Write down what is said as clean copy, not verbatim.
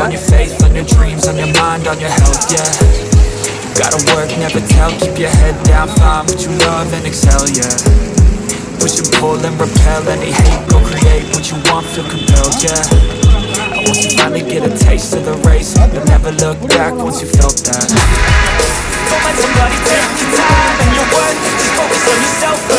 on your faith, on your dreams, on your mind, on your health, yeah. Gotta work, never tell, keep your head down, find what you love and excel, yeah. Push and pull and repel any hate, go create what you want, feel compelled, yeah. And once you finally get a taste of the race, you'll never look back once you felt that. Don't let somebody take your time and your worth, just focus on yourself.